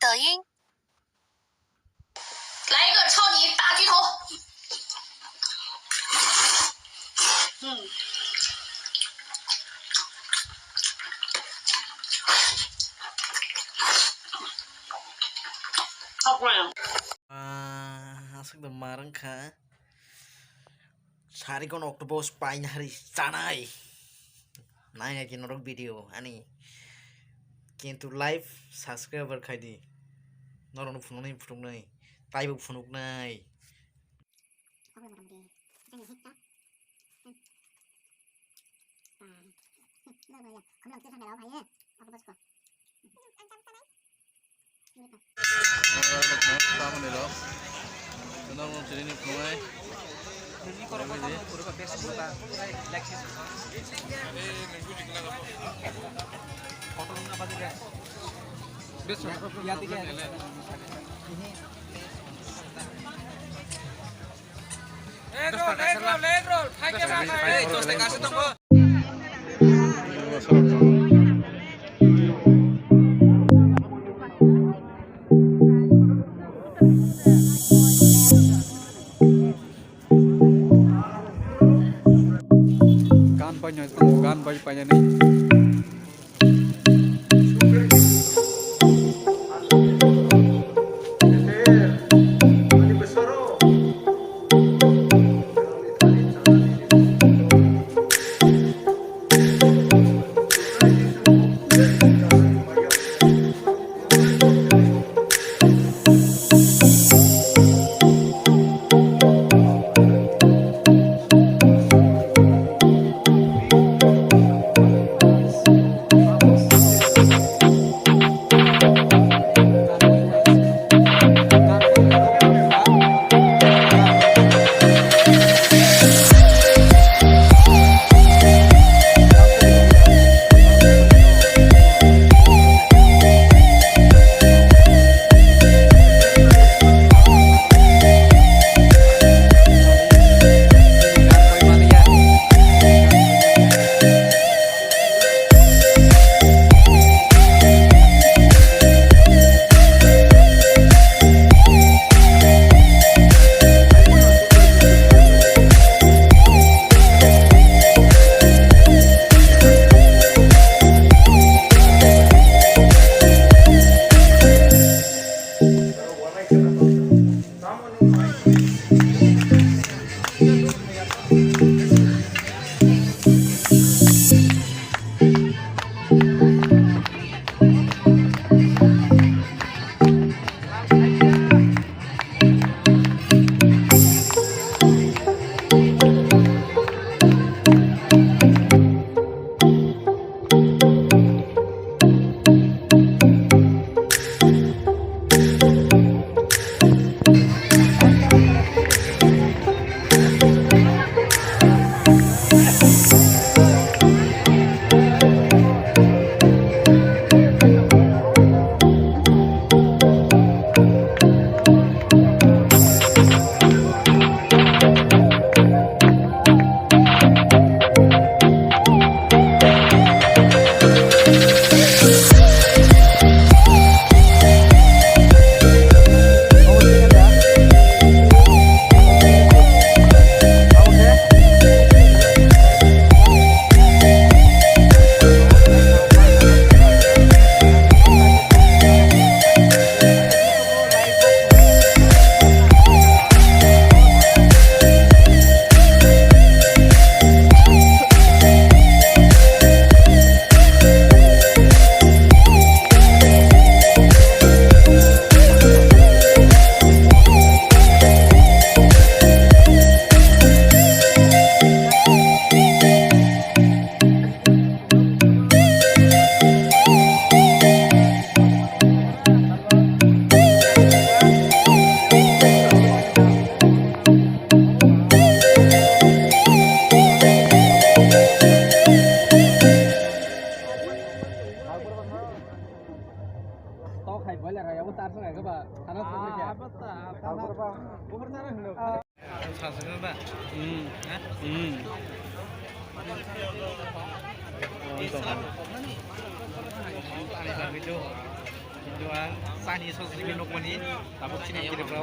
德音。来一个超级大巨头。好贵啊！asik marang kah? Sari kon octopus pain hari sanai. Nai aja norok video ani. Kintu live subscriber khai di. Norok phunuk nai, tai bu phunuk nai. Leg roll. Terus kasih tunggu. Gan banyak nih. Kintu ang Chinese sauce ni binok mani tapos sini kiri bro.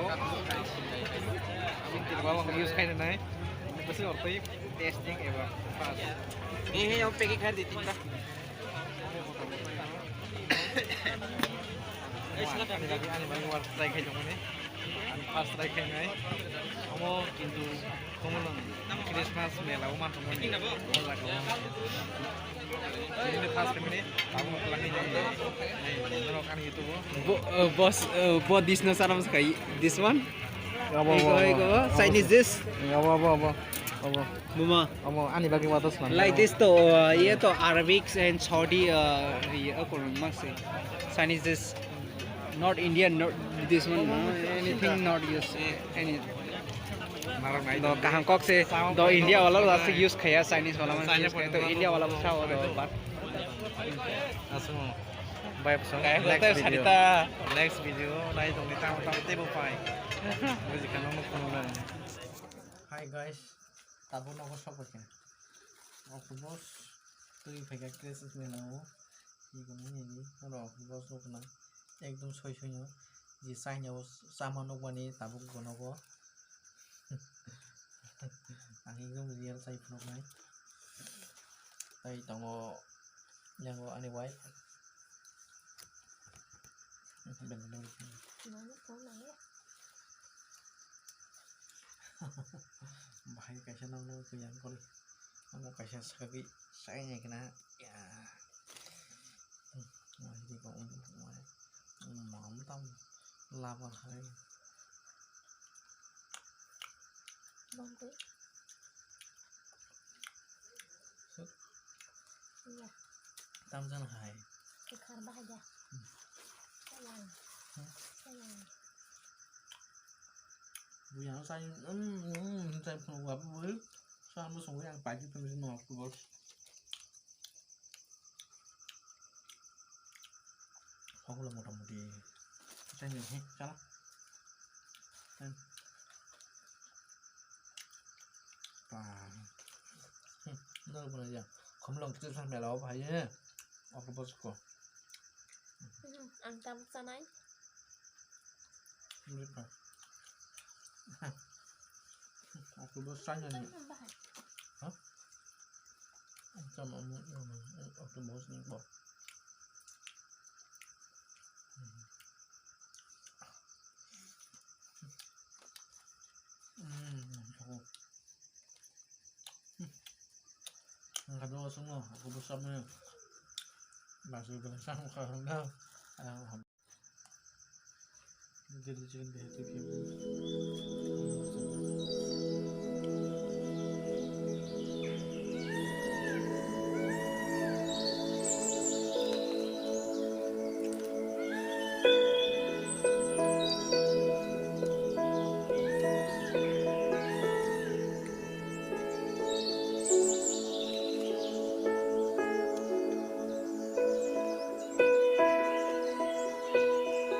Kiri bro ang use kain nai. Pasti ortai tasting ever fast. Ini yang pergi kan di tinta. Ani lagi ani bagi war try kai jong mani. Ani fast try kai nai. Amo kintu komulang Christmas mela uman tomoni. Mola ko. Ini fast kami tamu pulang ini. Nero kan gitu Boss, bought this no saram sky. This one? Apa Chinese this? apa. Mama. Amo ani bagi watas lan. Like this to ये तो Arabic and Saudi ये कौन मांगसे Chinese this not Indian not this one anything not use any Marang nai. तो कहाँ Kock से तो India वाला वाला से use किया Chinese वाला में use किया तो इंडिया वाला पूछा वो तो बात Asmo. Baik so. Kayak hotel cerita. Next video nai tong kita table pai. Wis kan ono kono. Hi guys. Tabu noko shop ke. Aku bos তুই ফেকা ক্রেসিস মেলাও 이거는 얘기 하러 বস নকনা একদম ছয় ছয় যে চাইনাও সামানো বানি তাবুক গনব আমি একদম রিয়েল চাই ফ্রক নাই তাই দङ yang ani wife bahaya kaisa nang kuyang kali amo kaisa sakagi saya kena ya wah ini kok mantap lawan hai Bông tí. Iya, tam san hai ikan bahaya. Sayang. Sayang. bu yang saya saya pun gua beli sama semua yang pagi tuh mau aku bos aku lah mudah-mudahan saya nih salah nó là gì không lòng chưa sang mẹ nó phải nhé aku bos kok Ăn tâm sao nấy? ini apa aku bos sanya nih hah sama aku bos nih bos Ang kadang semua aku bersama masuk ke dalam karena jadi jangan